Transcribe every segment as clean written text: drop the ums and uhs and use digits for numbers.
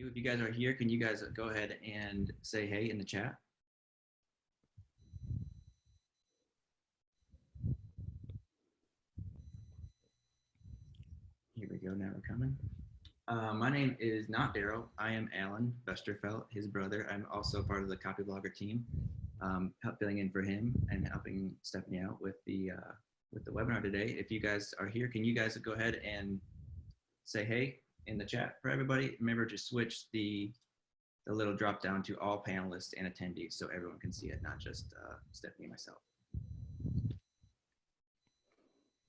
If you guys are here, can you guys go ahead and say hey in the chat? Here we go, now we're coming. My name is not Daryl. I am Alan Vesterfelt, his brother. I'm also part of the Copyblogger team, filling in for him and helping Stephanie out with the webinar today. If you guys are here, can you guys go ahead and say hey in the chat for everybody? Remember to switch the little drop down to all panelists and attendees so everyone can see it, not just Stephanie and myself.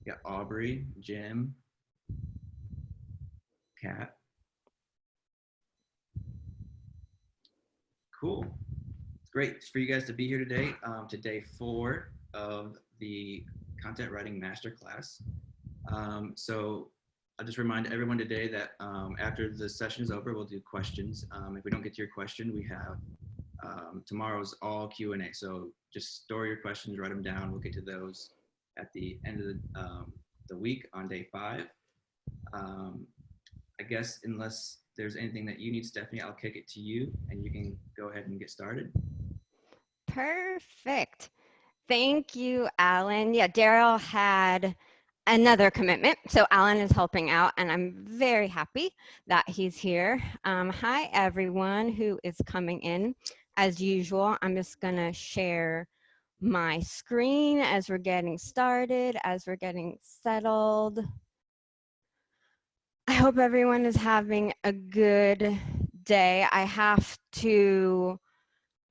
We got Aubrey, Jim, Kat. Cool. It's great for you guys to be here today, to day 4 of the Content Writing Masterclass. So I'll just remind everyone today that after the session is over, we'll do questions. If we don't get to your question, we have tomorrow's all Q&A. So just store your questions, write them down. We'll get to those at the end of the week on day 5. I guess unless there's anything that you need, Stephanie, I'll kick it to you and you can go ahead and get started. Perfect. Thank you, Alan. Yeah, Daryl had another commitment, so Alan is helping out, and I'm very happy that he's here. Hi, everyone who is coming in. As usual, I'm just going to share my screen as we're getting started, as we're getting settled. I hope everyone is having a good day. I have to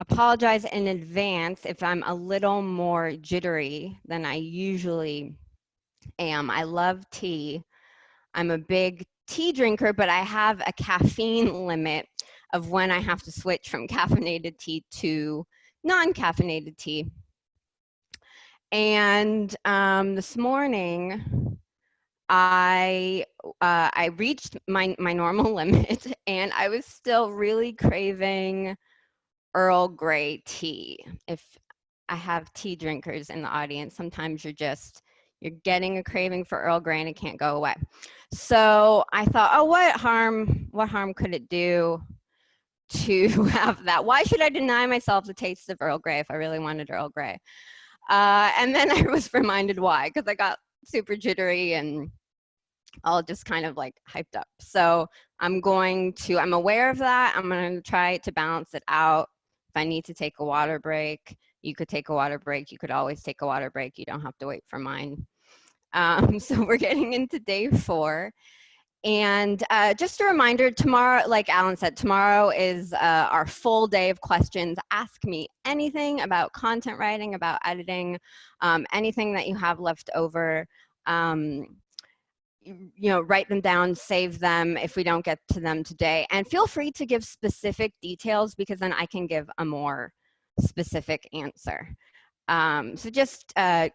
apologize in advance if I'm a little more jittery than I usually am. I love tea. I'm a big tea drinker, but I have a caffeine limit of when I have to switch from caffeinated tea to non-caffeinated tea. And this morning, I reached my normal limit, and I was still really craving Earl Grey tea. If I have tea drinkers in the audience, sometimes you're getting a craving for Earl Grey and it can't go away. So I thought, oh, what harm could it do to have that? Why should I deny myself the taste of Earl Grey if I really wanted Earl Grey? And then I was reminded why, because I got super jittery and all just kind of like hyped up. So I'm aware of that. I'm going to try to balance it out. If I need to take a water break, you could take a water break. You could always take a water break. You don't have to wait for mine. So we're getting into day 4. And just a reminder, tomorrow, like Alan said, tomorrow is our full day of questions. Ask me anything about content writing, about editing, anything that you have left over. Write them down, save them if we don't get to them today. And feel free to give specific details because then I can give a more specific answer. So just I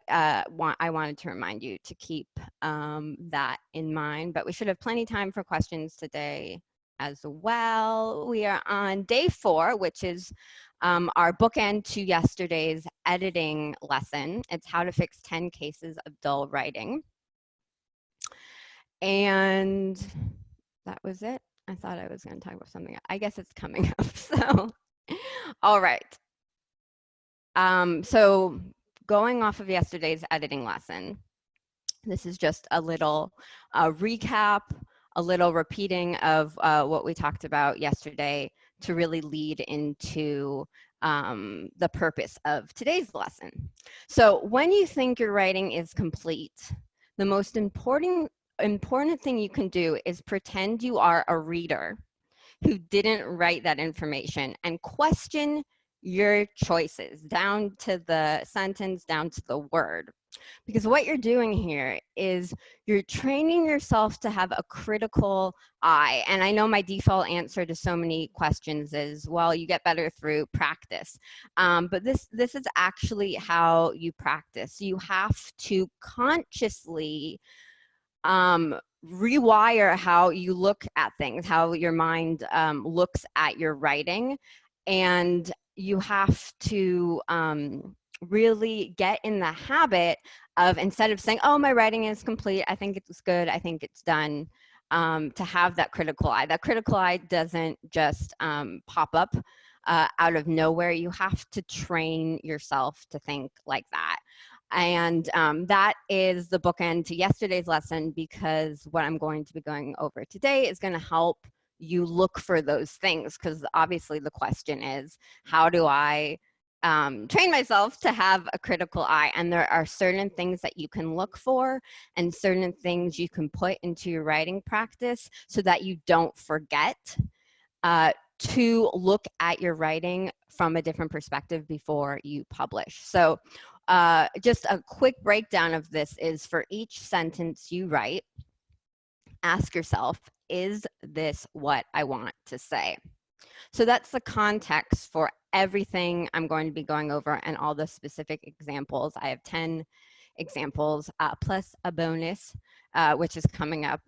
wanted to remind you to keep that in mind, but we should have plenty of time for questions today as well. We are on day 4, which is our bookend to yesterday's editing lesson. It's how to fix 10 cases of dull writing. And that was it. I thought I was going to talk about something. I guess it's coming up. So, all right. So going off of yesterday's editing lesson, this is just a little recap, a little repeating of what we talked about yesterday to really lead into the purpose of today's lesson. So when you think your writing is complete, the most important thing you can do is pretend you are a reader who didn't write that information and question your choices down to the sentence, down to the word. Because what you're doing here is you're training yourself to have a critical eye. And I know my default answer to so many questions is, well, you get better through practice. But this is actually how you practice. You have to consciously rewire how you look at things, how your mind looks at your writing. And you have to really get in the habit of, instead of saying, oh, my writing is complete, I think it's good, I think it's done, to have that critical eye. That critical eye doesn't just pop up out of nowhere. You have to train yourself to think like that. And that is the bookend to yesterday's lesson, because what I'm going to be going over today is going to help you look for those things, because obviously the question is, how do I train myself to have a critical eye? And there are certain things that you can look for and certain things you can put into your writing practice so that you don't forget to look at your writing from a different perspective before you publish. So just a quick breakdown of this is, for each sentence you write, ask yourself, is this what I want to say? So that's the context for everything I'm going to be going over and all the specific examples. I have 10 examples plus a bonus, which is coming up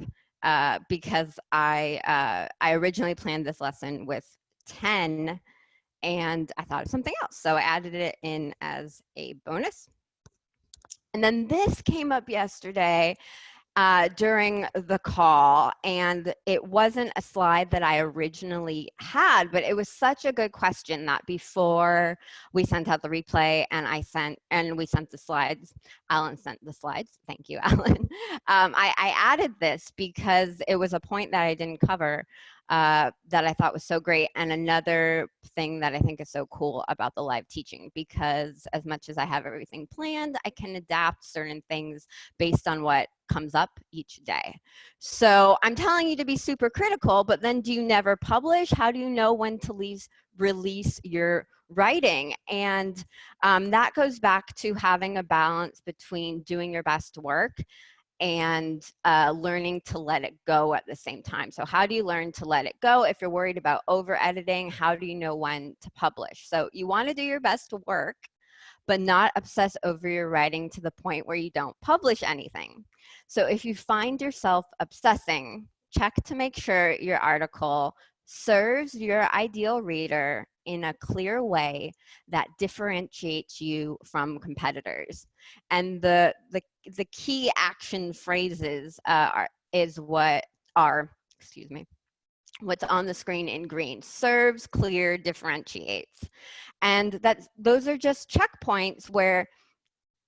because I originally planned this lesson with 10 and I thought of something else. So I added it in as a bonus. And then this came up yesterday during the call, and it wasn't a slide that I originally had, but it was such a good question that before we sent out the replay and we sent the slides, Alan sent the slides, thank you, Alan. I added this because it was a point that I didn't cover that I thought was so great, and another thing that I think is so cool about the live teaching, because as much as I have everything planned, I can adapt certain things based on what comes up each day. So I'm telling you to be super critical, but then do you never publish? How do you know when to release your writing? And that goes back to having a balance between doing your best work and learning to let it go at the same time. So how do you learn to let it go? If you're worried about over editing, how do you know when to publish? So you want to do your best work, but not obsess over your writing to the point where you don't publish anything. So if you find yourself obsessing, check to make sure your article serves your ideal reader in a clear way that differentiates you from competitors. And the key action phrases what's on the screen in green: serves, clear, differentiates. And those are just checkpoints where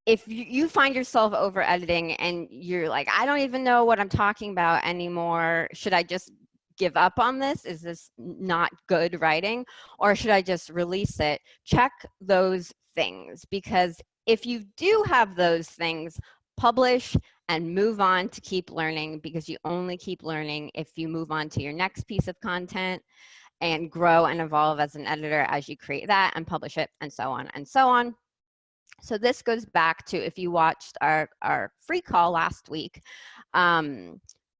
if you find yourself over editing and you're like, I don't even know what I'm talking about anymore, should I just give up on this? Is this not good writing? Or should I just release it? Check those things, because if you do have those things, publish and move on to keep learning, because you only keep learning if you move on to your next piece of content and grow and evolve as an editor as you create that and publish it, and so on and so on. So this goes back to, if you watched our free call last week,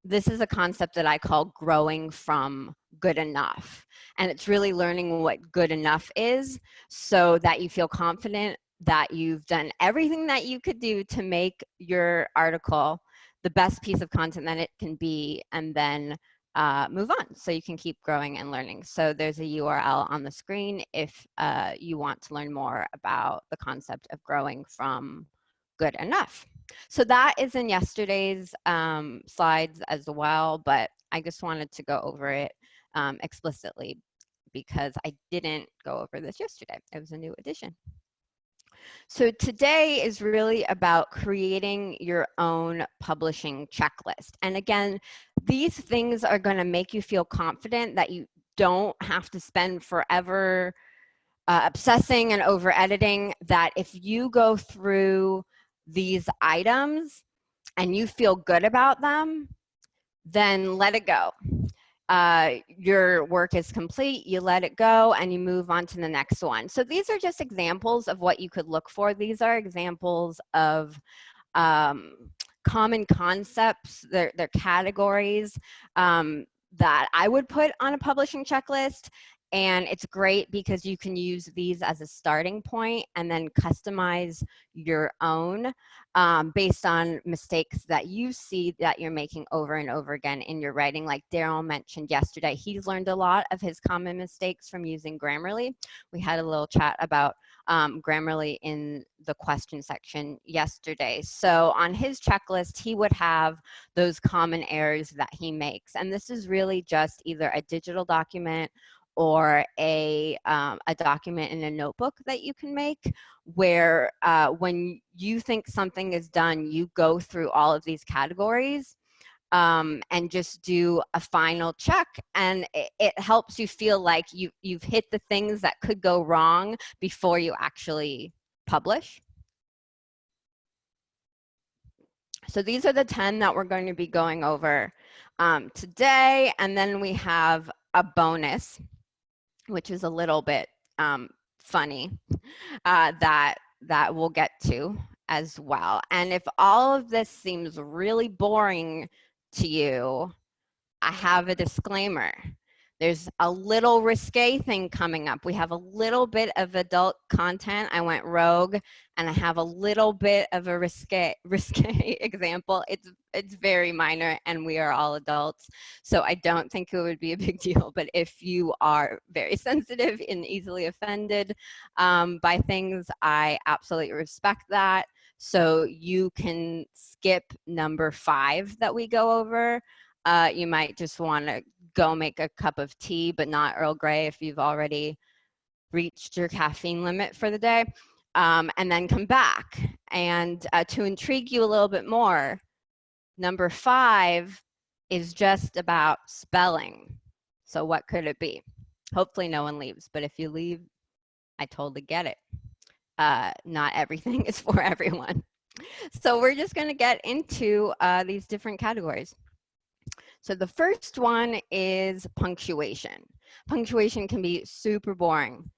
this is a concept that I call growing from good enough. And it's really learning what good enough is so that you feel confident that you've done everything that you could do to make your article the best piece of content that it can be, and then move on so you can keep growing and learning. So there's a URL on the screen if you want to learn more about the concept of growing from good enough. So that is in yesterday's slides as well, but I just wanted to go over it explicitly because I didn't go over this yesterday. It was a new addition. So today is really about creating your own publishing checklist. And again, these things are going to make you feel confident that you don't have to spend forever obsessing and over editing, that if you go through these items and you feel good about them, then let it go. Your work is complete, you let it go, and you move on to the next one. So these are just examples of what you could look for. These are examples of common concepts, they're categories that I would put on a publishing checklist. And it's great because you can use these as a starting point and then customize your own based on mistakes that you see that you're making over and over again in your writing. Like Daryl mentioned yesterday, he's learned a lot of his common mistakes from using Grammarly. We had a little chat about Grammarly in the question section yesterday. So on his checklist, he would have those common errors that he makes. And this is really just either a digital document or a document in a notebook that you can make, where when you think something is done, you go through all of these categories and just do a final check. And it helps you feel like you've hit the things that could go wrong before you actually publish. So these are the 10 that we're going to be going over today. And then we have a bonus, which is a little bit funny that we'll get to as well. And if all of this seems really boring to you, I have a disclaimer. There's a little risque thing coming up. We have a little bit of adult content. I went rogue, and I have a little bit of a risque example. It's very minor, and we are all adults, so I don't think it would be a big deal. But if you are very sensitive and easily offended by things, I absolutely respect that. So you can skip number 5 that we go over. You might just want to go make a cup of tea, but not Earl Grey if you've already reached your caffeine limit for the day, and then come back. And to intrigue you a little bit more, number 5 is just about spelling. So what could it be? Hopefully no one leaves, but if you leave, I totally get it. Not everything is for everyone. So we're just going to get into these different categories. So the first one is punctuation. Punctuation can be super boring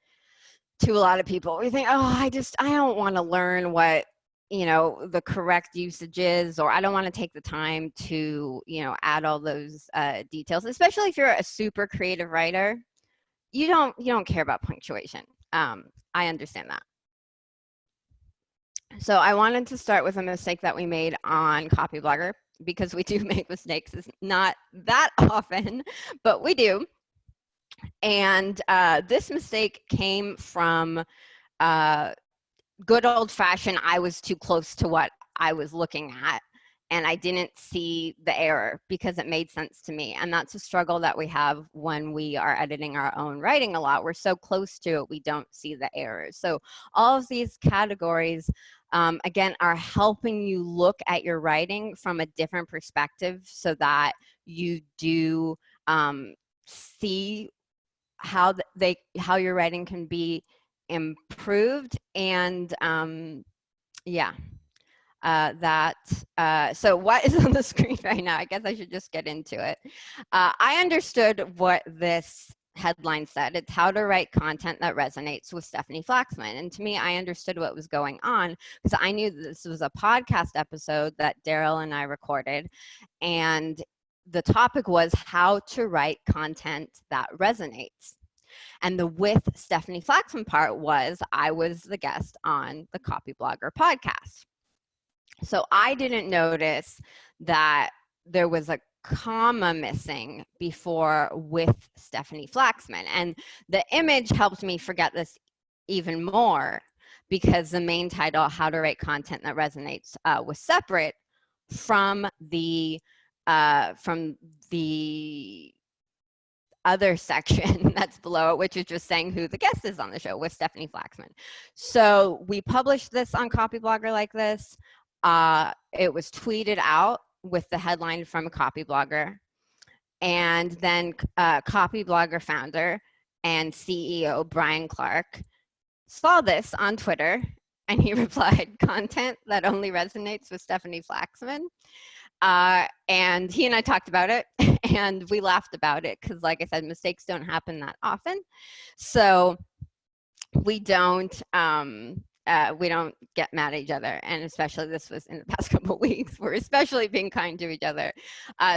to a lot of people. We think, oh, I don't want to learn what, the correct usage is, or I don't want to take the time to, add all those details, especially if you're a super creative writer. You don't care about punctuation. I understand that. So I wanted to start with a mistake that we made on Copyblogger, because we do make mistakes. It's not that often, but we do. And this mistake came from good old-fashioned, I was too close to what I was looking at, and I didn't see the error because it made sense to me. And that's a struggle that we have when we are editing our own writing a lot. We're so close to it, we don't see the errors. So all of these categories, again, are helping you look at your writing from a different perspective so that you do see how your writing can be improved. And so what is on the screen right now? I guess I should just get into it. I understood what this headline said. It's how to write content that resonates with Stephanie Flaxman. And to me, I understood what was going on because I knew this was a podcast episode that Daryl and I recorded. And the topic was how to write content that resonates. And the with Stephanie Flaxman part was I was the guest on the Copyblogger podcast. So I didn't notice that there was a comma missing before with Stephanie Flaxman. And the image helped me forget this even more because the main title, How to Write Content That Resonates, was separate from the other section that's below it, which is just saying who the guest is on the show with Stephanie Flaxman. So we published this on Copyblogger like this. It was tweeted out with the headline from a Copyblogger, and then Copyblogger founder and CEO Brian Clark saw this on Twitter, and he replied, "Content that only resonates with Stephanie Flaxman." And he and I talked about it, and we laughed about it because, like I said, mistakes don't happen that often. So we don't get mad at each other, and especially this was in the past couple of weeks. We're especially being kind to each other.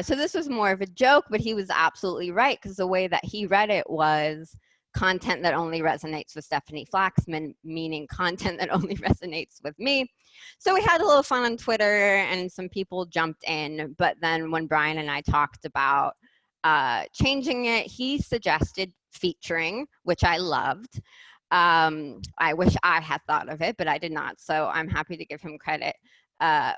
So this was more of a joke, but he was absolutely right because the way that he read it was content that only resonates with Stephanie Flaxman, meaning content that only resonates with me. So we had a little fun on Twitter and some people jumped in, but then when Brian and I talked about changing it, he suggested featuring, which I loved. I wish I had thought of it, but I did not. So I'm happy to give him credit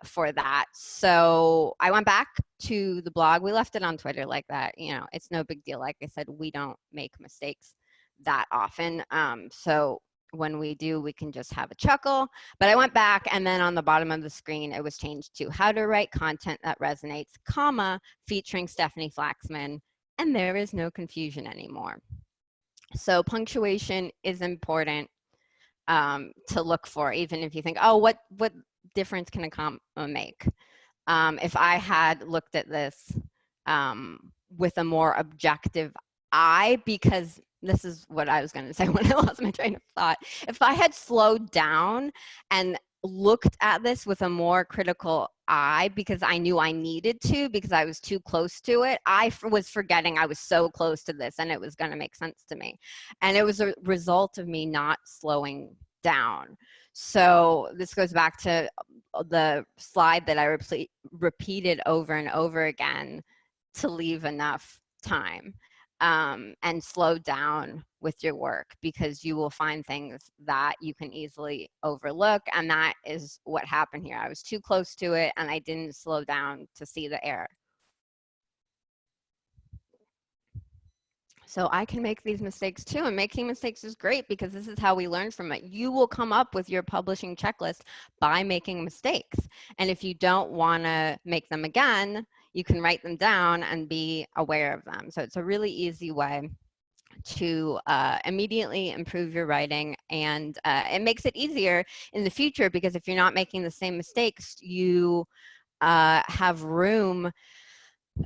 for that. So I went back to the blog. We left it on Twitter like that. You know, it's no big deal. Like I said, we don't make mistakes that often. So when we do, we can just have a chuckle. But I went back, and then on the bottom of the screen, it was changed to how to write content that resonates, comma, featuring Stephanie Flaxman, and there is no confusion anymore. So punctuation is important to look for, even if you think, oh, what difference can a comma make? If I had looked at this with a more objective eye, because this is what I was going to say when I lost my train of thought. If I had slowed down and looked at this with a more critical eye, because I knew I needed to, because I was too close to it, I was forgetting I was so close to this and it was going to make sense to me. And it was a result of me not slowing down. So this goes back to the slide that I repeated over and over again, to leave enough time and slow down with your work, because you will find things that you can easily overlook. And that is what happened here. I was too close to it and I didn't slow down to see the error. So I can make these mistakes too, and making mistakes is great because this is how we learn from it. You will come up with your publishing checklist by making mistakes. And if you don't want to make them again, you can write them down and be aware of them. So it's a really easy way to immediately improve your writing, and it makes it easier in the future, because if you're not making the same mistakes, you have room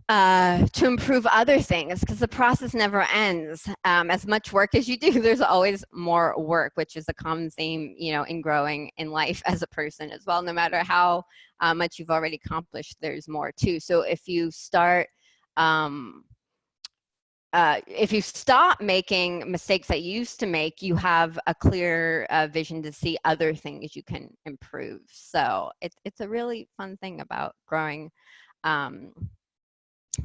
to improve other things, because the process never ends. As much work as you do, there's always more work, which is a common theme, you know, in growing in life as a person as well. No matter how much you've already accomplished, there's more too. So if you start, if you stop making mistakes that you used to make, you have a clear vision to see other things you can improve. So it's a really fun thing about growing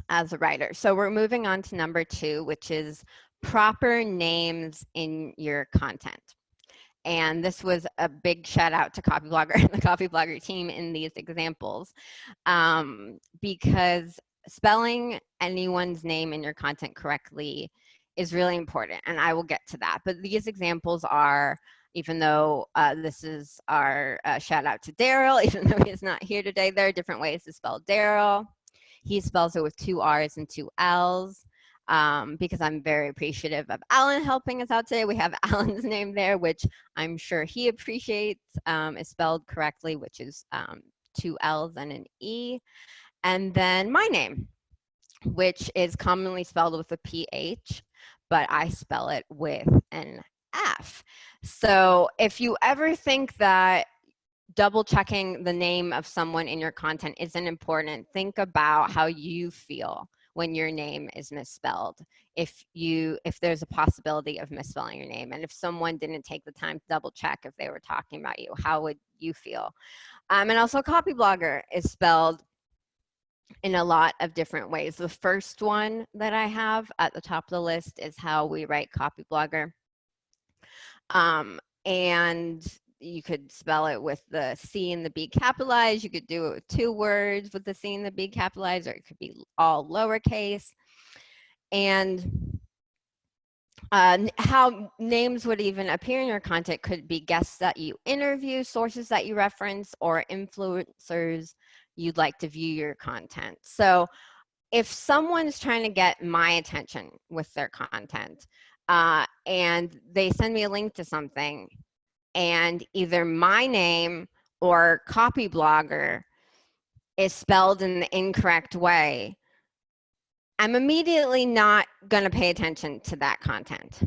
as a writer. So we're moving on to number 2, which is proper names in your content. And this was a big shout out to Copyblogger and the Copyblogger team in these examples, because spelling anyone's name in your content correctly is really important, and I will get to that. But these examples are, even though this is our shout out to Daryl, even though he's not here today, there are different ways to spell Daryl. He spells it with 2 R's and 2 L's, because I'm very appreciative of Alan helping us out today. We have Alan's name there, which I'm sure he appreciates, is spelled correctly, which is 2 L's and an E. And then my name, which is commonly spelled with a PH, but I spell it with an F. So if you ever think that double checking the name of someone in your content isn't important, think about how you feel when your name is misspelled. If there's a possibility of misspelling your name, and if someone didn't take the time to double check if they were talking about you, how would you feel? And also Copyblogger is spelled in a lot of different ways. The first one that I have at the top of the list is how we write Copyblogger. And you could spell it with the C and the B capitalized. You could do it with 2 words with the C and the B capitalized, or it could be all lowercase. And how names would even appear in your content could be guests that you interview, sources that you reference, or influencers you'd like to view your content. So if someone's trying to get my attention with their content, and they send me a link to something, and either my name or Copyblogger is spelled in the incorrect way, I'm immediately not going to pay attention to that content.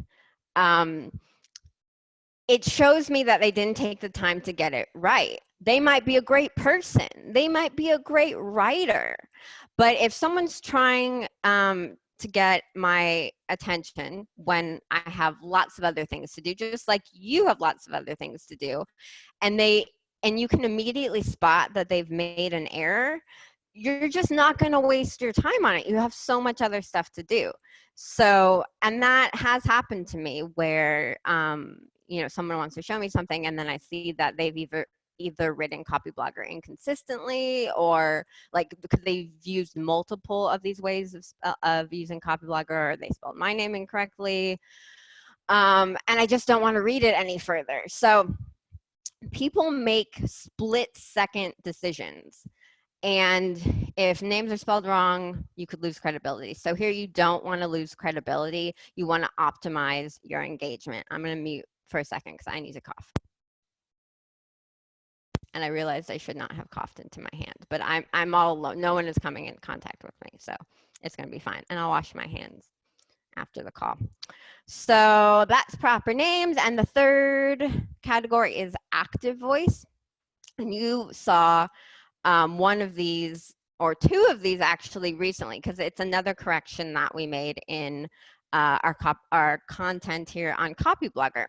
It shows me that they didn't take the time to get it right. They might be a great person. They might be a great writer. But if someone's trying to get my attention when I have lots of other things to do, just like you have lots of other things to do, and you can immediately spot that they've made an error, you're just not going to waste your time on it. You have so much other stuff to do. So, and that has happened to me where, you know, someone wants to show me something and then I see that they've either written Copyblogger inconsistently, or like because they've used multiple of these ways of using Copyblogger, or they spelled my name incorrectly. And I just don't want to read it any further. So people make split-second decisions. And if names are spelled wrong, you could lose credibility. So here you don't want to lose credibility. You want to optimize your engagement. I'm going to mute for a second because I need to cough. And I realized I should not have coughed into my hand, but I'm all alone. No one is coming in contact with me, so it's going to be fine. And I'll wash my hands after the call. So that's proper names. And the third category is active voice. And you saw one of these, or two of these actually recently, because it's another correction that we made in our content here on Copyblogger.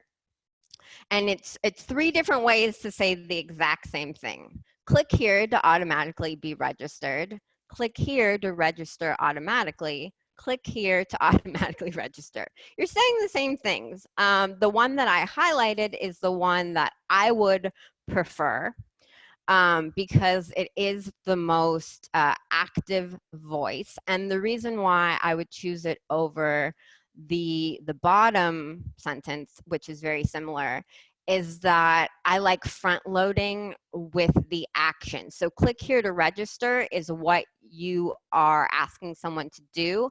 And it's three different ways to say the exact same thing. Click here to automatically be registered. Click here to register automatically. Click here to automatically register. You're saying the same things. The one that I highlighted is the one that I would prefer, because it is the most active voice. And the reason why I would choose it over the bottom sentence, which is very similar, is that I like front loading with the action. So click here to register is what you are asking someone to do.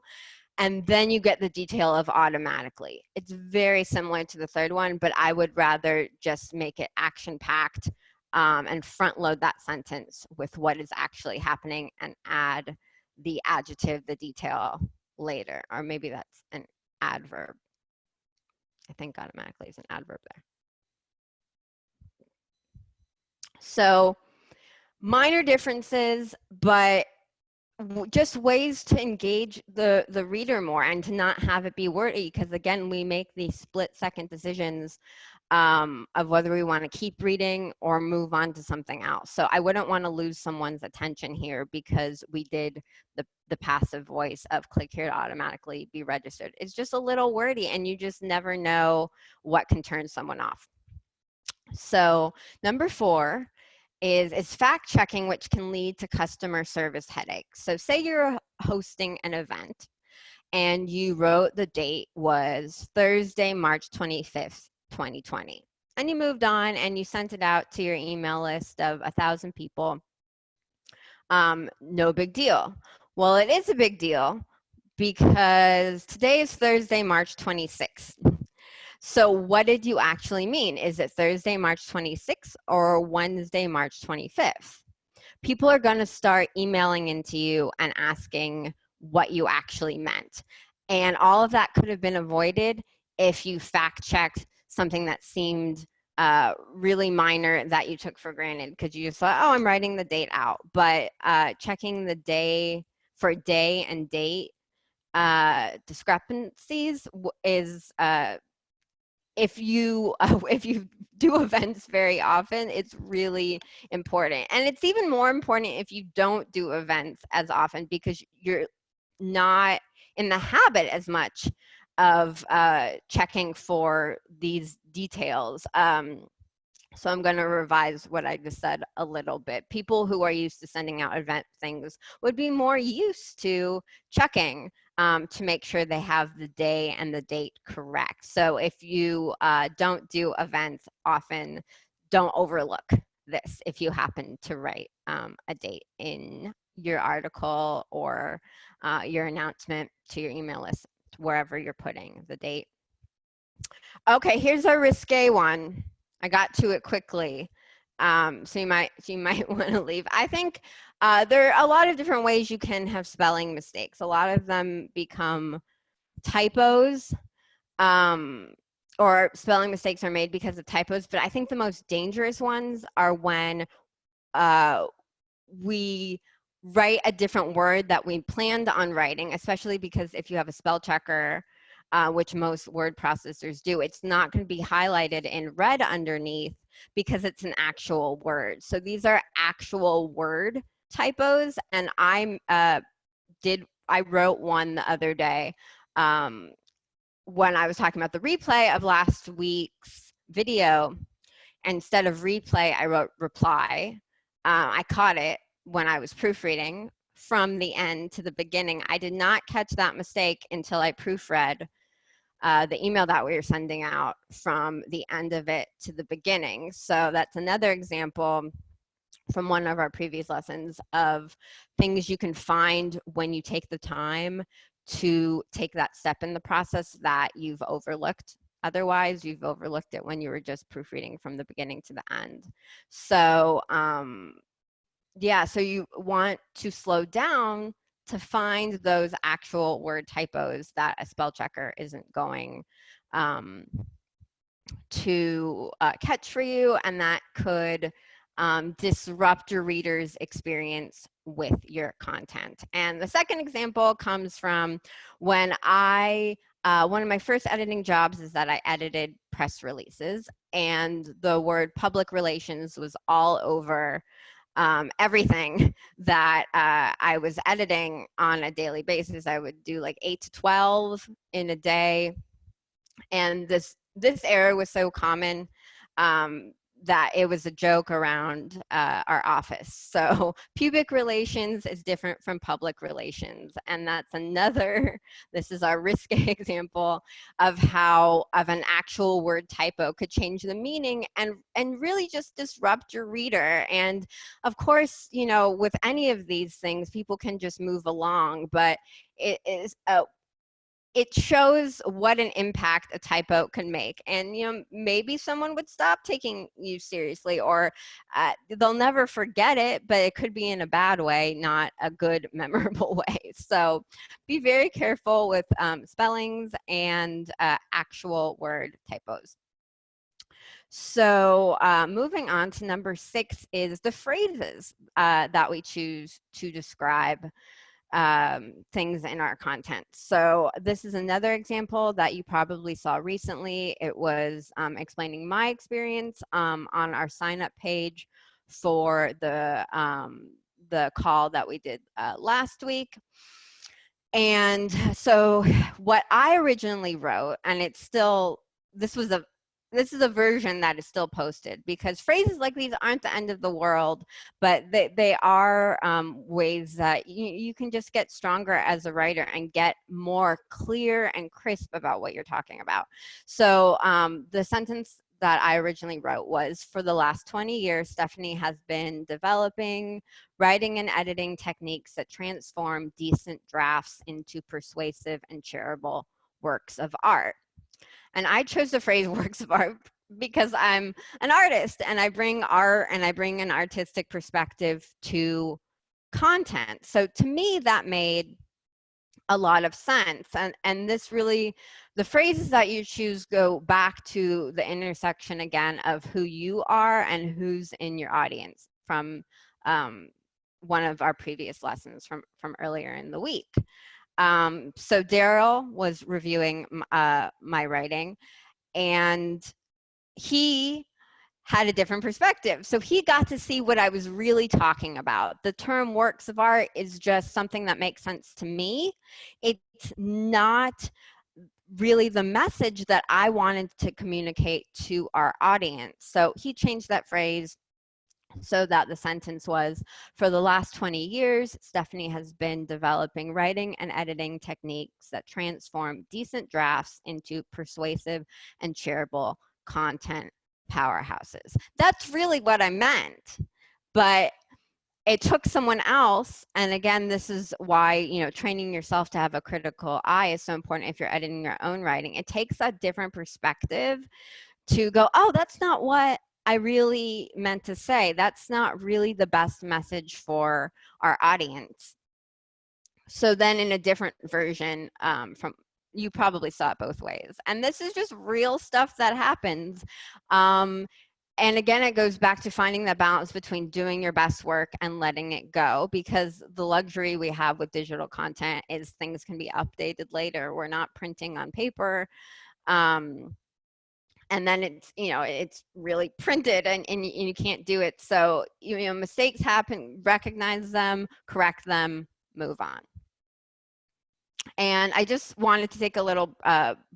And then you get the detail of automatically. It's very similar to the third one, but I would rather just make it action-packed and front load that sentence with what is actually happening and add the adjective, the detail later. Or maybe that's an adverb. I think automatically is an adverb there. So minor differences, but just ways to engage the reader more and to not have it be wordy, because again, we make these split-second decisions of whether we want to keep reading or move on to something else. So I wouldn't want to lose someone's attention here because we did the passive voice of click here to automatically be registered. It's just a little wordy and you just never know what can turn someone off. So number 4 is fact checking, which can lead to customer service headaches. So say you're hosting an event and you wrote the date was Thursday, March 25th, 2020. And you moved on and you sent it out to your email list of 1,000 people. No big deal. Well, it is a big deal because today is Thursday, March 26th. So what did you actually mean? Is it Thursday, March 26th or Wednesday, March 25th? People are going to start emailing into you and asking what you actually meant. And all of that could have been avoided if you fact-checked something that seemed really minor that you took for granted because you just thought, oh, I'm writing the date out. But checking the day for day and date discrepancies is if you do events very often, it's really important. And it's even more important if you don't do events as often because you're not in the habit as much of checking for these details. So I'm going to revise what I just said a little bit. People who are used to sending out event things would be more used to checking to make sure they have the day and the date correct. So if you don't do events often, don't overlook this if you happen to write a date in your article or your announcement to your email list, wherever you're putting the date. Okay, here's a risque one. I got to it quickly, so you might want to leave. I think there are a lot of different ways you can have spelling mistakes. A lot of them become typos, or spelling mistakes are made because of typos. But I think the most dangerous ones are when we write a different word that we planned on writing, especially because if you have a spell checker, which most word processors do, it's not going to be highlighted in red underneath because it's an actual word. So these are actual word typos, and I wrote one the other day when I was talking about the replay of last week's video. Instead of replay, I wrote reply. I caught it when I was proofreading from the end to the beginning. I did not catch that mistake until I proofread the email that we were sending out from the end of it to the beginning. So that's another example from one of our previous lessons of things you can find when you take the time to take that step in the process that you've overlooked. Otherwise, you've overlooked it when you were just proofreading from the beginning to the end. So yeah, so you want to slow down to find those actual word typos that a spell checker isn't going to catch for you, and that could disrupt your reader's experience with your content. And the second example comes from when one of my first editing jobs is that I edited press releases, and the word public relations was all over everything that I was editing on a daily basis. I would do like 8 to 12 in a day. And this error was so common that it was a joke around our office. So pubic relations is different from public relations. And that's another, this is our risque example of how an actual word typo could change the meaning and really just disrupt your reader. And of course, you know, with any of these things, people can just move along, but it shows what an impact a typo can make. And, you know, maybe someone would stop taking you seriously, or they'll never forget it, but it could be in a bad way, not a good, memorable way. So be very careful with spellings and actual word typos. So moving on to number 6 is the phrases that we choose to describe things in our content. So this is another example that you probably saw recently. It was explaining my experience on our sign up page for the call that we did last week. And so what I originally wrote, and it's still, this is a version that is still posted, because phrases like these aren't the end of the world, but they are ways that you can just get stronger as a writer and get more clear and crisp about what you're talking about. So the sentence that I originally wrote was, for the last 20 years, Stephanie has been developing writing and editing techniques that transform decent drafts into persuasive and shareable works of art. And I chose the phrase works of art because I'm an artist, and I bring art and I bring an artistic perspective to content. So to me, that made a lot of sense. And this really, the phrases that you choose go back to the intersection again of who you are and who's in your audience from one of our previous lessons from earlier in the week. So Daryl was reviewing my writing, and he had a different perspective. So he got to see what I was really talking about. The term works of art is just something that makes sense to me. It's not really the message that I wanted to communicate to our audience. So he changed that phrase so that the sentence was, for the last 20 years, Stephanie has been developing writing and editing techniques that transform decent drafts into persuasive and shareable content powerhouses. That's really what I meant, but it took someone else. And again, this is why, you know, training yourself to have a critical eye is so important if you're editing your own writing. It takes a different perspective to go, oh, that's not what I really meant to say. That's not really the best message for our audience. So then in a different version you probably saw it both ways. And this is just real stuff that happens. And again, it goes back to finding that balance between doing your best work and letting it go, because the luxury we have with digital content is things can be updated later. We're not printing on paper. And then it's, you know, it's really printed, and you can't do it. So, you know, mistakes happen, recognize them, correct them, move on. And I just wanted to take a little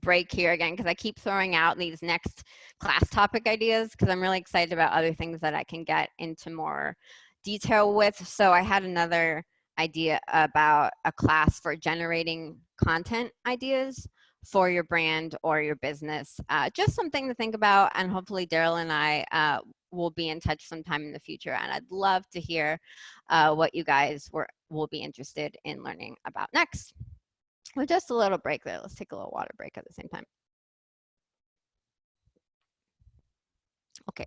break here again, because I keep throwing out these next class topic ideas, because I'm really excited about other things that I can get into more detail with. So I had another idea about a class for generating content ideas for your brand or your business. Just something to think about, and hopefully Daryl and I will be in touch sometime in the future. And I'd love to hear what you guys will be interested in learning about next. Well, just a little break there. Let's take a little water break at the same time. Okay.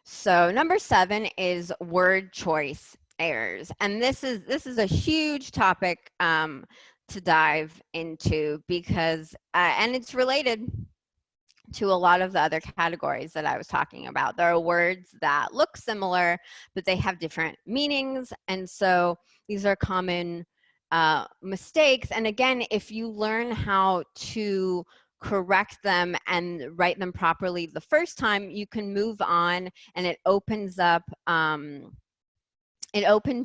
So number 7 is word choice errors. And this is a huge topic to dive into, because, and it's related to a lot of the other categories that I was talking about. There are words that look similar, but they have different meanings. And so these are common mistakes. And again, if you learn how to correct them and write them properly the first time, you can move on, and it opens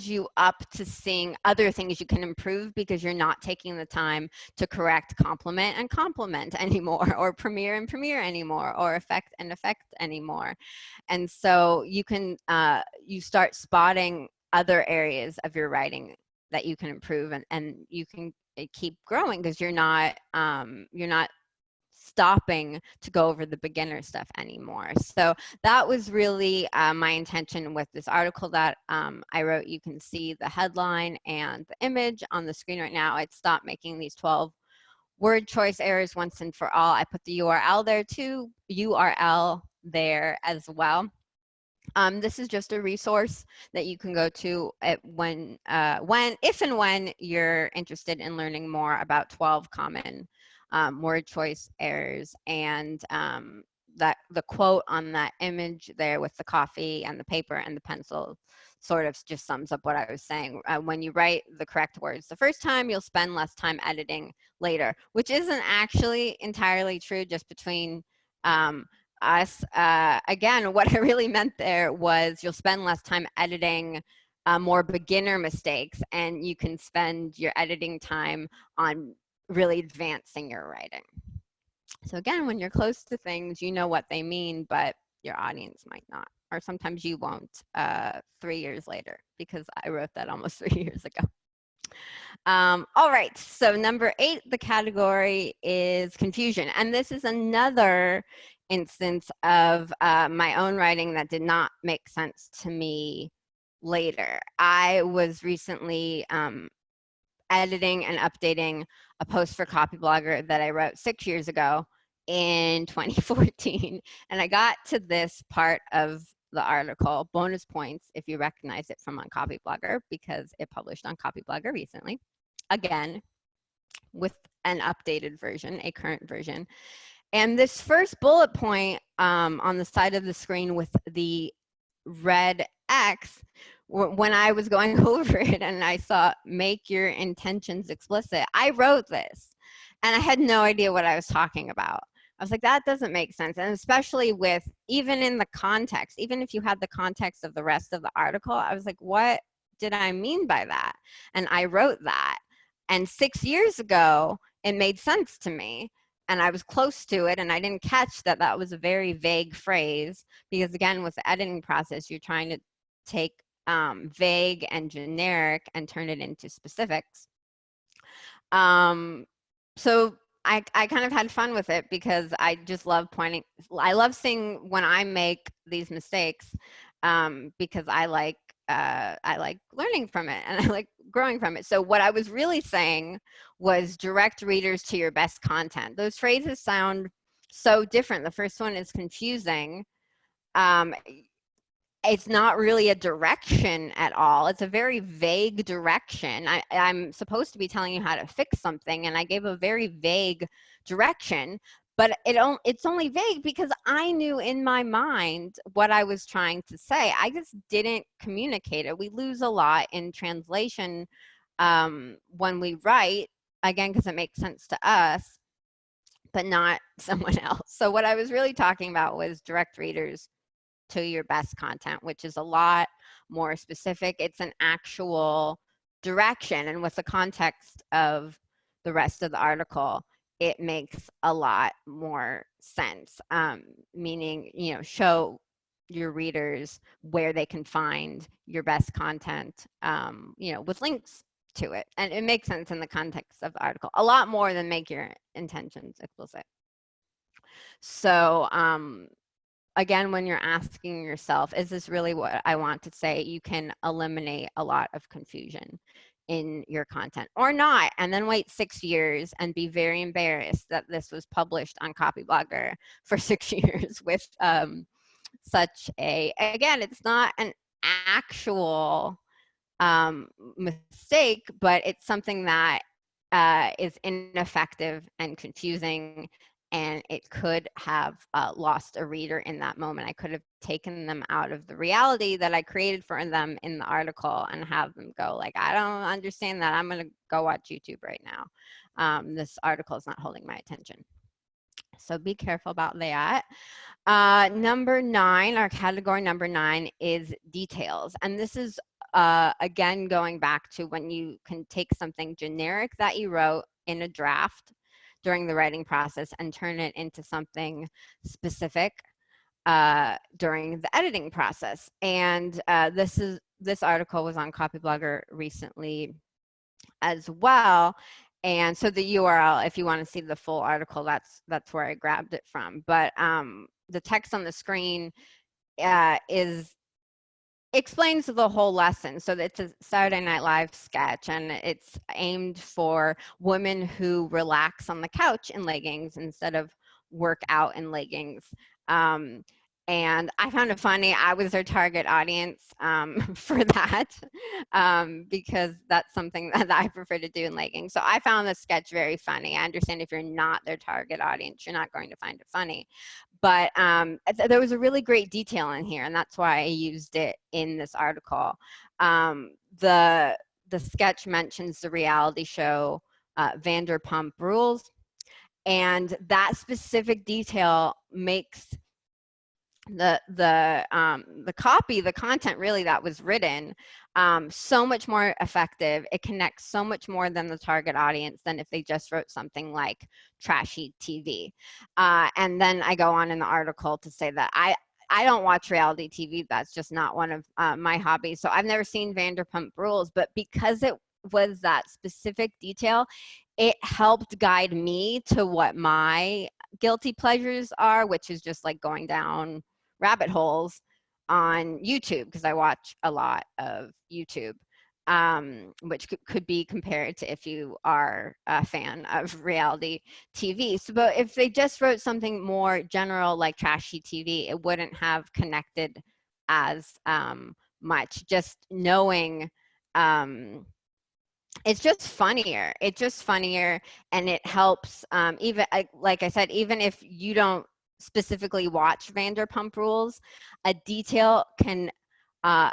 you up to seeing other things you can improve, because you're not taking the time to correct compliment and compliment anymore, or premiere and premiere anymore, or effect and effect anymore. And so you can, you start spotting other areas of your writing that you can improve, and you can keep growing, because you're not stopping to go over the beginner stuff anymore. So that was really my intention with this article that I wrote. You can see the headline and the image on the screen right now. I'd stop making these 12 word choice errors once and for all. I put the URL there too, URL there as well. This is just a resource that you can go to if and when you're interested in learning more about 12 common word choice errors. And that the quote on that image there with the coffee and the paper and the pencil sort of just sums up what I was saying. When you write the correct words the first time, you'll spend less time editing later, which isn't actually entirely true. Just between us, again, what I really meant there was you'll spend less time editing more beginner mistakes, and you can spend your editing time on really advancing your writing. So again, when you're close to things, you know what they mean, but your audience might not, or sometimes you won't 3 years later, because I wrote that almost 3 years ago. All right, so number 8, the category is confusion. And this is another instance of my own writing that did not make sense to me later. I was recently editing and updating a post for Copyblogger that I wrote 6 years ago in 2014. And I got to this part of the article, bonus points if you recognize it from on Copyblogger, because it published on Copyblogger recently, again, with an updated version, a current version. And this first bullet point on the side of the screen with the red X, when I was going over it and I saw make your intentions explicit, I wrote this and I had no idea what I was talking about. I was like, that doesn't make sense. And especially with, even in the context, even if you had the context of the rest of the article, I was like, what did I mean by that? And I wrote that. And 6 years ago, it made sense to me. And I was close to it, and I didn't catch that that was a very vague phrase, because again, with the editing process, you're trying to take vague and generic and turn it into specifics. So I kind of had fun with it, because I just love I love seeing when I make these mistakes, because I like learning from it, and I like growing from it. So what I was really saying was direct readers to your best content. Those phrases sound so different. The first one is confusing. It's not really a direction at all. It's a very vague direction. I'm supposed to be telling you how to fix something, and I gave a very vague direction, but it's only vague because I knew in my mind what I was trying to say. I just didn't communicate it. We lose a lot in translation when we write, again, because it makes sense to us, but not someone else. So what I was really talking about was direct readers to your best content, which is a lot more specific. It's an actual direction, and with the context of the rest of the article, it makes a lot more sense. Meaning, you know, show your readers where they can find your best content, you know, with links to it. And it makes sense in the context of the article, a lot more than make your intentions explicit. So, again, when you're asking yourself, is this really what I want to say? You can eliminate a lot of confusion in your content, or not, and then wait 6 years and be very embarrassed that this was published on Copyblogger for 6 years with such a, again, it's not an actual mistake, but it's something that is ineffective and confusing, and it could have lost a reader in that moment. I could have taken them out of the reality that I created for them in the article and have them go like, I don't understand that. I'm going to go watch YouTube right now. This article is not holding my attention. So be careful about that. Number 9, our category number 9 is details. And this is, again, going back to when you can take something generic that you wrote in a draft during the writing process and turn it into something specific during the editing process. And this article was on Copyblogger recently as well. And so the URL, if you want to see the full article, that's where I grabbed it from. But the text on the screen explains the whole lesson. So it's a Saturday Night Live sketch, and it's aimed for women who relax on the couch in leggings instead of work out in leggings. And I found it funny. I was their target audience for that because that's something that I prefer to do in leggings. So I found the sketch very funny. I understand if you're not their target audience, you're not going to find it funny. But there was a really great detail in here, and that's why I used it in this article. The sketch mentions the reality show Vanderpump Rules, and that specific detail makes the copy, the content really that was written, so much more effective. It connects so much more than the target audience than if they just wrote something like trashy TV. And then I go on in the article to say that I don't watch reality TV. That's just not one of my hobbies. So I've never seen Vanderpump Rules, but because it was that specific detail, it helped guide me to what my guilty pleasures are, which is just like going down rabbit holes on YouTube, because I watch a lot of YouTube, which could be compared to if you are a fan of reality TV. So, but if they just wrote something more general like trashy TV, it wouldn't have connected as much. Just knowing, it's just funnier. It's just funnier, and it helps. Even like I said, even if you don't specifically watch Vanderpump Rules, a detail can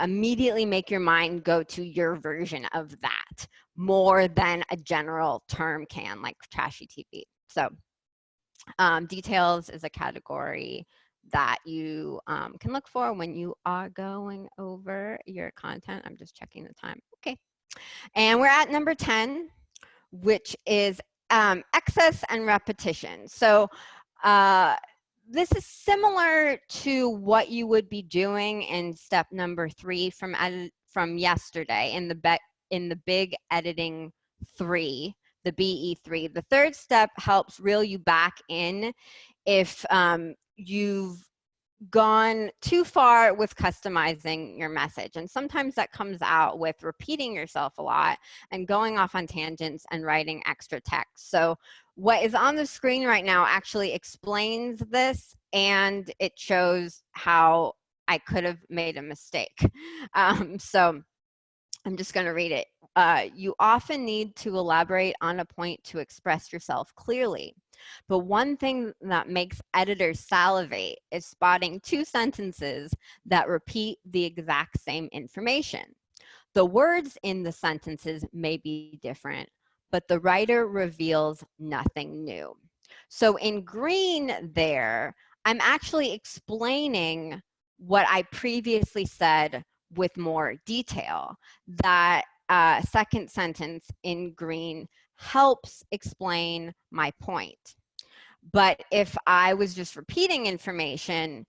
immediately make your mind go to your version of that more than a general term can, like trashy TV. So details is a category that you can look for when you are going over your content. I'm just checking the time. Okay. And we're at number 10, which is excess and repetition. So this is similar to what you would be doing in step number 3 from yesterday in the big editing 3, the BE3. The third step helps reel you back in if you've gone too far with customizing your message. And sometimes that comes out with repeating yourself a lot and going off on tangents and writing extra text. So what is on the screen right now actually explains this, and it shows how I could have made a mistake. So I'm just going to read it. You often need to elaborate on a point to express yourself clearly. But one thing that makes editors salivate is spotting two sentences that repeat the exact same information. The words in the sentences may be different, but the writer reveals nothing new. So in green there, I'm actually explaining what I previously said with more detail. That second sentence in green helps explain my point. But if I was just repeating information,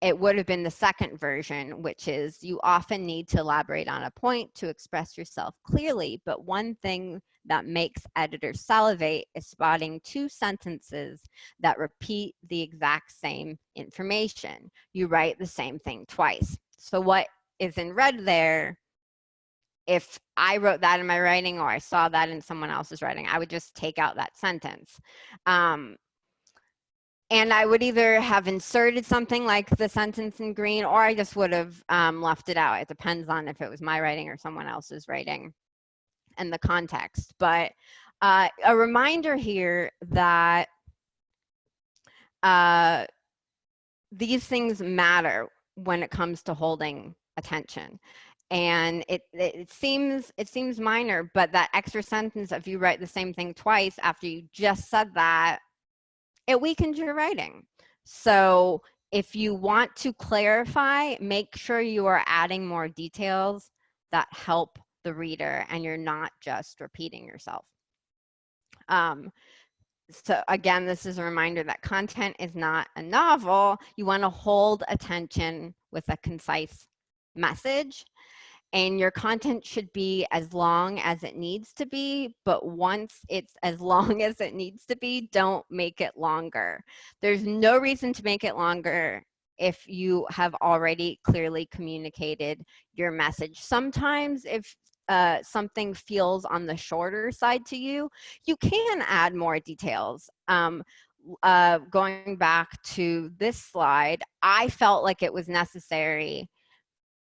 it would have been the second version, which is you often need to elaborate on a point to express yourself clearly. But one thing that makes editors salivate is spotting two sentences that repeat the exact same information. You write the same thing twice. So what is in red there, if I wrote that in my writing or I saw that in someone else's writing, I would just take out that sentence. And I would either have inserted something like the sentence in green, or I just would have left it out. It depends on if it was my writing or someone else's writing and the context. But a reminder here that these things matter when it comes to holding attention. And it seems minor, but that extra sentence, if you write the same thing twice after you just said that, it weakens your writing. So if you want to clarify, make sure you are adding more details that help the reader and you're not just repeating yourself. So again, this is a reminder that content is not a novel. You want to hold attention with a concise message. And your content should be as long as it needs to be, but once it's as long as it needs to be, don't make it longer. There's no reason to make it longer if you have already clearly communicated your message. Sometimes if something feels on the shorter side to you, you can add more details. Going back to this slide, I felt like it was necessary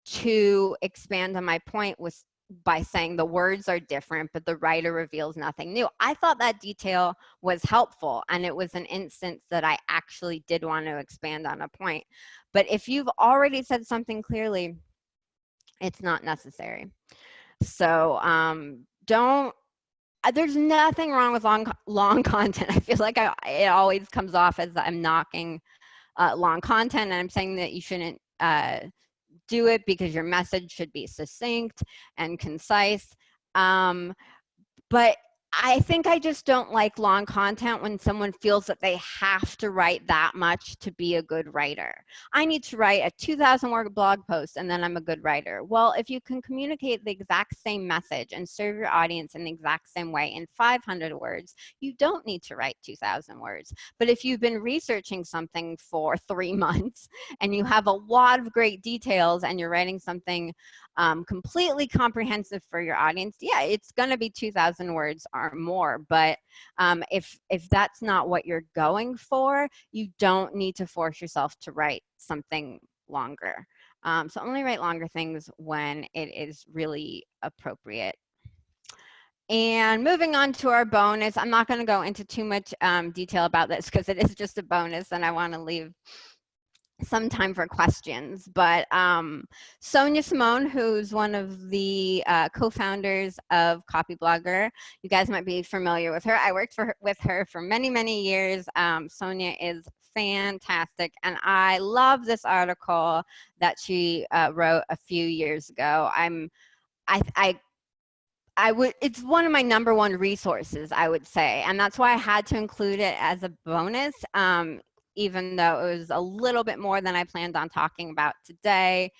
to expand on my point was by saying the words are different, but the writer reveals nothing new. I thought that detail was helpful, and it was an instance that I actually did want to expand on a point. But if you've already said something clearly, it's not necessary. So there's nothing wrong with long content. I feel like it always comes off as I'm knocking long content, and I'm saying that you shouldn't do it because your message should be succinct and concise. But I think I just don't like long content when someone feels that they have to write that much to be a good writer. I need to write a 2,000 word blog post and then I'm a good writer. Well, if you can communicate the exact same message and serve your audience in the exact same way in 500 words, you don't need to write 2,000 words. But if you've been researching something for 3 months and you have a lot of great details and you're writing something completely comprehensive for your audience, yeah, it's going to be 2,000 words or more. But if that's not what you're going for, you don't need to force yourself to write something longer. So only write longer things when it is really appropriate. And moving on to our bonus, I'm not going to go into too much detail about this because it is just a bonus and I want to leave some time for questions. But Sonia Simone, who's one of the co-founders of Copyblogger, you guys might be familiar with her. I worked with her for many, many years. Sonia is fantastic, and I love this article that she wrote a few years ago. It's one of my #1 resources, I would say, and that's why I had to include it as a bonus. Even though it was a little bit more than I planned on talking about today.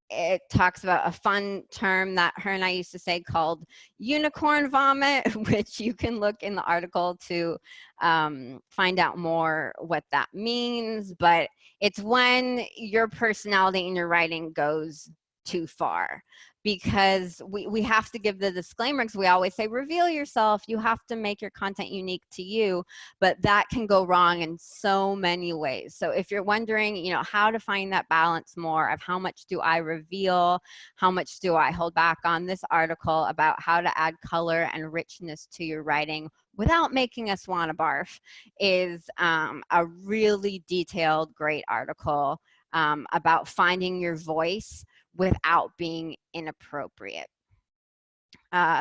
It talks about a fun term that her and I used to say called unicorn vomit, which you can look in the article to find out more what that means. But it's when your personality in your writing goes too far, because we have to give the disclaimer, because we always say reveal yourself, you have to make your content unique to you, but that can go wrong in so many ways. So if you're wondering, you know, how to find that balance more of how much do I reveal, how much do I hold back on, this article about how to add color and richness to your writing without making us want to barf is a really detailed, great article about finding your voice without being inappropriate.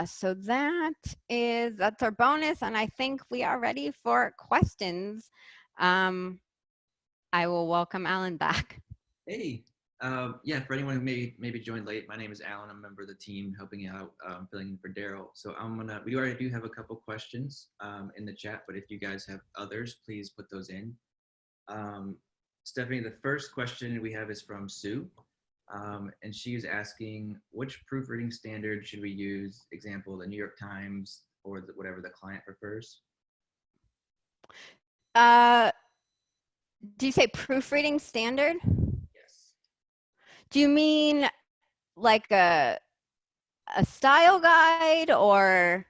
So that's our bonus, and I think we are ready for questions. I will welcome Alan back. Hey, yeah, for anyone who maybe joined late, my name is Alan. I'm a member of the team helping out, filling in for Daryl. So we already do have a couple questions in the chat, but if you guys have others, please put those in. Stephanie, the first question we have is from Sue. And she is asking, which proofreading standard should we use? Example, the New York Times or whatever the client prefers. Do you say proofreading standard? Yes. Do you mean like a style guide, or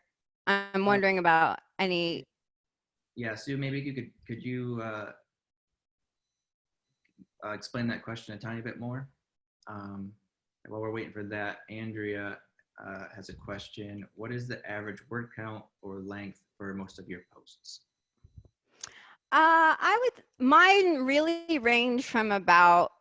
I'm wondering about any? Yeah, Sue, maybe could you explain that question a tiny bit more? While we're waiting for that, Andrea has a question. What is the average word count or length for most of your posts? Mine really range from about,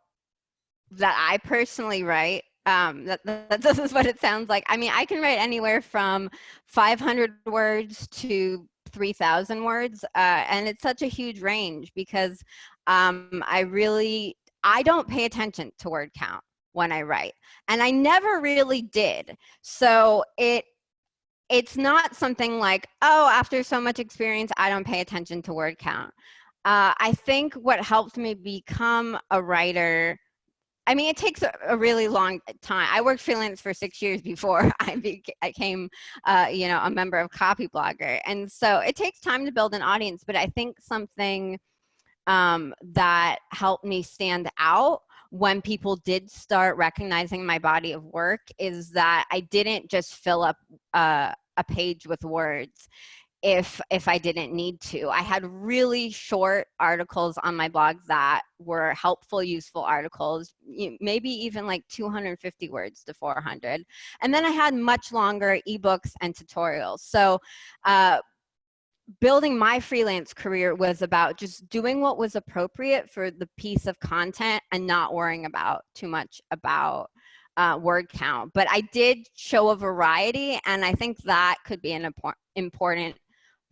that I personally write, this is what it sounds like. I mean, I can write anywhere from 500 words to 3,000 words, and it's such a huge range because I don't pay attention to word count when I write, and I never really did. So it's not something like, oh, after so much experience, I don't pay attention to word count. I think what helped me become a writer, I mean, it takes a really long time. I worked freelance for 6 years before I became, you know, a member of Copyblogger. And so it takes time to build an audience, but I think something that helped me stand out when people did start recognizing my body of work is that I didn't just fill up a page with words if I didn't need to. I had really short articles on my blog that were helpful, useful articles, maybe even like 250 words to 400. And then I had much longer ebooks and tutorials. So building my freelance career was about just doing what was appropriate for the piece of content and not worrying about too much about word count. But I did show a variety, and I think that could be an important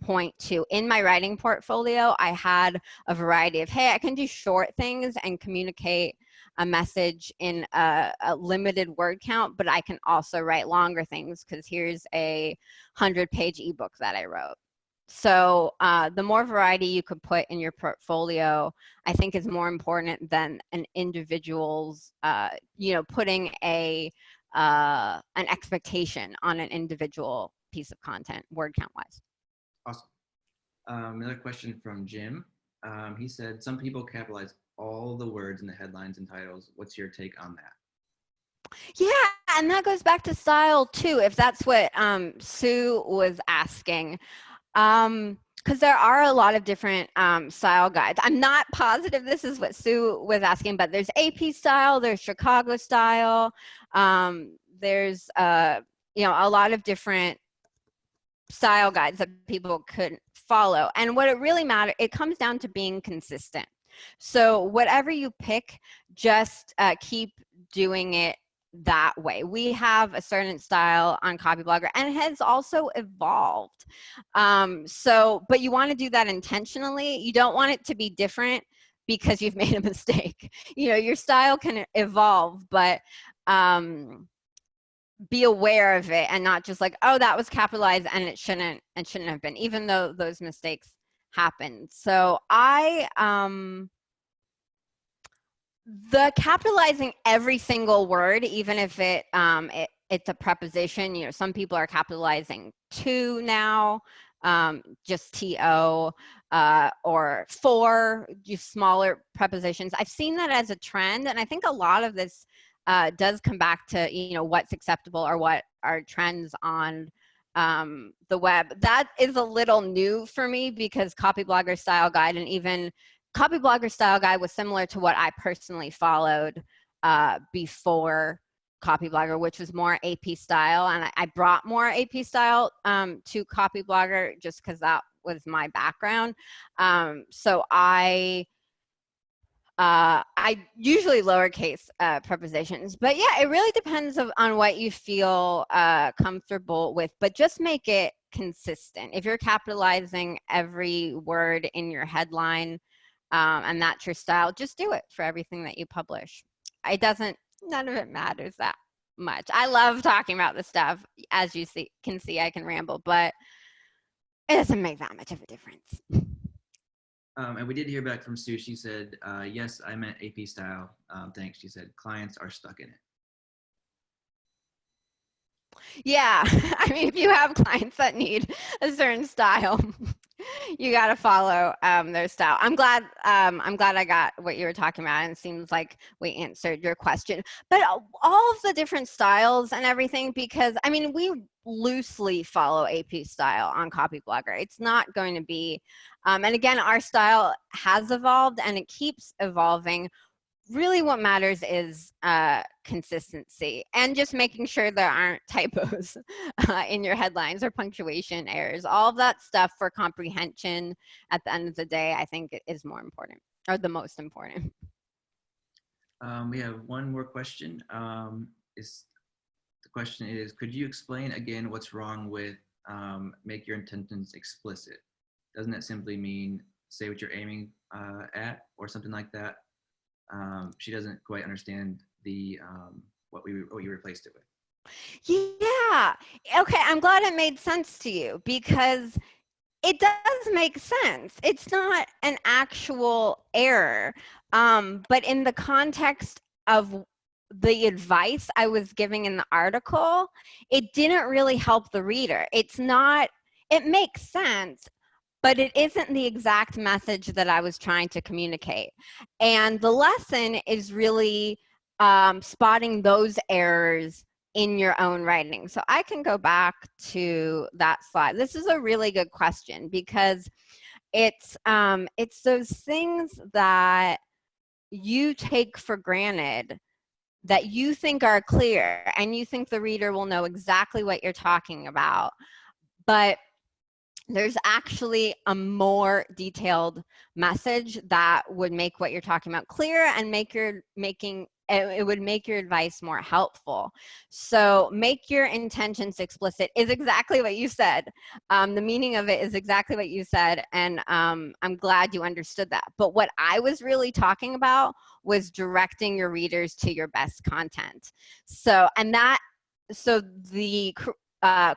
point too. In my writing portfolio, I had a variety of, hey, I can do short things and communicate a message in a limited word count, but I can also write longer things because here's a 100-page ebook that I wrote. So the more variety you could put in your portfolio, I think is more important than an individual's, you know, putting an expectation on an individual piece of content, word count wise. Awesome. Another question from Jim. He said, some people capitalize all the words in the headlines and titles. What's your take on that? Yeah, and that goes back to style too, if that's what Sue was asking. Because there are a lot of different style guides. I'm not positive this is what Sue was asking, but there's AP style, there's Chicago style, there's you know, a lot of different style guides that people could follow. And what it really matters, it comes down to being consistent. So whatever you pick, just keep doing it that way. We have a certain style on Copyblogger, and it has also evolved. But you want to do that intentionally. You don't want it to be different because you've made a mistake. You know, your style can evolve, but be aware of it and not just like, oh, that was capitalized and it shouldn't have been, even though those mistakes happen. So the capitalizing every single word, even if it's a preposition, you know, some people are capitalizing to now, just to, or for, just smaller prepositions. I've seen that as a trend, and I think a lot of this does come back to, what's acceptable or what are trends on the web. That is a little new for me because Copyblogger Style Guide and even Copyblogger Style Guide was similar to what I personally followed before Copyblogger, which was more AP style. And I brought more AP style to Copyblogger just because that was my background. So I usually lowercase prepositions, but yeah, it really depends on what you feel comfortable with, but just make it consistent. If you're capitalizing every word in your headline and that's your style, just do it for everything that you publish. None of it matters that much. I love talking about this stuff. As you can see, I can ramble, but it doesn't make that much of a difference. And we did hear back from Sue. She said, yes, I meant AP style. Thanks. She said, clients are stuck in it. Yeah, I mean, if you have clients that need a certain style, you got to follow their style. I'm glad I got what you were talking about, and it seems like we answered your question. But all of the different styles and everything, because I mean, we loosely follow AP style on Copyblogger. It's not going to be, and again, our style has evolved and it keeps evolving. Really what matters is consistency and just making sure there aren't typos in your headlines or punctuation errors. All of that stuff for comprehension at the end of the day, I think is more important, or the most important. We have one more question. The question is, could you explain again what's wrong with make your intentions explicit? Doesn't that simply mean say what you're aiming at or something like that? She doesn't quite understand the what you replaced it with. Yeah. Okay. I'm glad it made sense to you because it does make sense. It's not an actual error, but in the context of the advice I was giving in the article, it didn't really help the reader. It makes sense, but it isn't the exact message that I was trying to communicate. And the lesson is really spotting those errors in your own writing. So I can go back to that slide. This is a really good question because it's those things that you take for granted that you think are clear and you think the reader will know exactly what you're talking about. But there's actually a more detailed message that would make what you're talking about clear and it would make your advice more helpful. So make your intentions explicit is exactly what you said. The meaning of it is exactly what you said, and I'm glad you understood that. But what I was really talking about was directing your readers to your best content. So the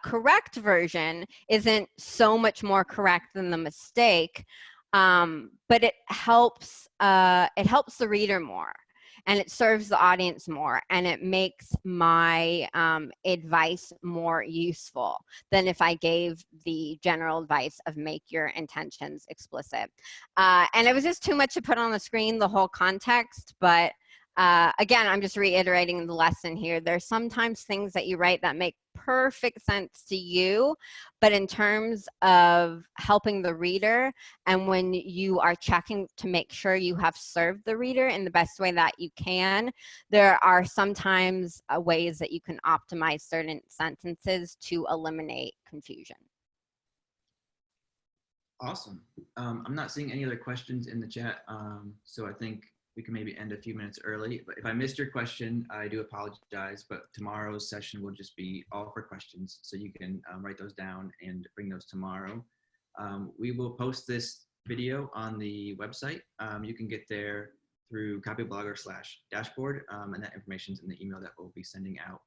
correct version isn't so much more correct than the mistake, but it helps the reader more, and it serves the audience more, and it makes my advice more useful than if I gave the general advice of make your intentions explicit. And it was just too much to put on the screen, the whole context, but again, I'm just reiterating the lesson here. There's sometimes things that you write that make perfect sense to you, but in terms of helping the reader and when you are checking to make sure you have served the reader in the best way that you can, there are sometimes ways that you can optimize certain sentences to eliminate confusion. Awesome. I'm not seeing any other questions in the chat, so I think we can maybe end a few minutes early. But if I missed your question, I do apologize, but tomorrow's session will just be all for questions. So you can write those down and bring those tomorrow. We will post this video on the website. You can get there through Copyblogger/dashboard, and that information is in the email that we'll be sending out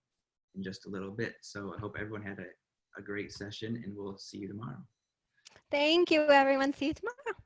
in just a little bit. So I hope everyone had a great session, and we'll see you tomorrow. Thank you, everyone. See you tomorrow.